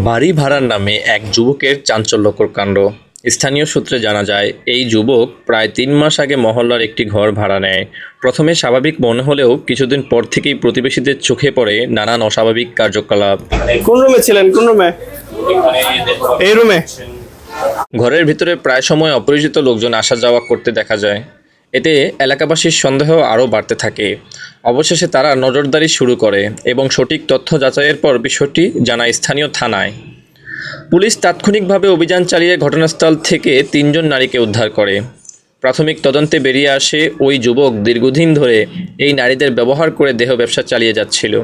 বাড়ি ভাড়ার নামে এক যুবকের চাঞ্চল্যকর কাণ্ড। স্থানীয় সূত্রে জানা যায়, এই যুবক প্রায় 3 মাস আগে মহল্লার একটি ঘর ভাড়া নেয়। প্রথমে স্বাভাবিক মনে হলেও কিছুদিন পর থেকেই প্রতিবেশীদের চোখে পড়ে নানান অস্বাভাবিক কার্যকলাপ। কোন রুমে ছিলেন? কোন রুমে? এই রুমে। ঘরের ভিতরে প্রায় সময় অপরিচিত লোকজন আসা যাওয়া করতে দেখা যায়। এতে এলাকাবাসীর সন্দেহ আরও বাড়তে থাকে। অবশেষে তারা নজরদারি শুরু করে এবং সঠিক তথ্য যাচাইয়ের পর বিষয়টি জানায় স্থানীয় থানায়। পুলিশ তাৎক্ষণিকভাবে অভিযান চালিয়ে ঘটনাস্থল থেকে 3 জন নারীকে উদ্ধার করে। প্রাথমিক তদন্তে বেরিয়ে আসে, ওই যুবক দীর্ঘদিন ধরে এই নারীদের ব্যবহার করে দেহ ব্যবসা চালিয়ে যাচ্ছিল।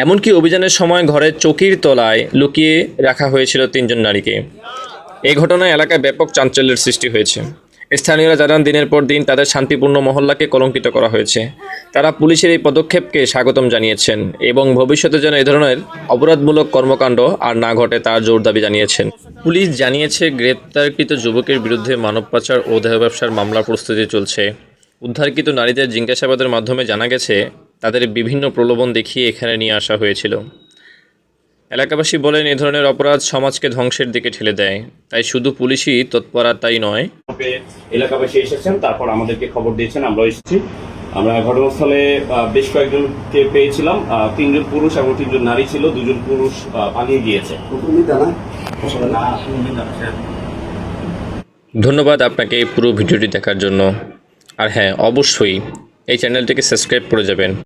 এমনকি অভিযানের সময় ঘরের চৌকির তলায় লুকিয়ে রাখা হয়েছিল 3 জন নারীকে। এই ঘটনায় এলাকায় ব্যাপক চাঞ্চল্যের সৃষ্টি হয়েছে। স্থানীয়রা জানান, দিনের পর দিন তাদের শান্তিপূর্ণ মহল্লাকে কলঙ্কিত করা হয়েছে। তারা পুলিশের এই পদক্ষেপকে স্বাগতম জানিয়েছেন এবং ভবিষ্যতে যেন এই ধরনের অপরাধমূলক কর্মকাণ্ড আর না ঘটে তার জোর দাবি জানিয়েছেন। পুলিশ জানিয়েছে, গ্রেপ্তারকৃত যুবকের বিরুদ্ধে মানব পাচার ও দেহ ব্যবসার মামলার প্রস্তুতি চলছে। উদ্ধারকৃত নারীদের জিজ্ঞাসাবাদের মাধ্যমে জানা গেছে, তাদের বিভিন্ন প্রলোভন দেখিয়ে এখানে নিয়ে আসা হয়েছিল। এলাকাবাসী বলেন, এই ধরনের অপরাধ সমাজকে ধ্বংসের দিকে ঠেলে দেয়। তাই শুধু পুলিশই তৎপরতাই নয়, এলাকাবাসী এসেছেন, তারপর আমাদেরকে খবর দিয়েছেন, আমরা এসেছি। আমরা ঘটনাস্থলে বেশ কয়েকজনকে পেয়েছিলাম। 3 জন পুরুষ এবং 3 জন নারী ছিল। 2 জন পুরুষ পালিয়ে গিয়েছে। ধন্যবাদ আপনাকে এই পুরো ভিডিওটি দেখার জন্য। আর হ্যাঁ, অবশ্যই এই চ্যানেলটিকে সাবস্ক্রাইব করে যাবেন।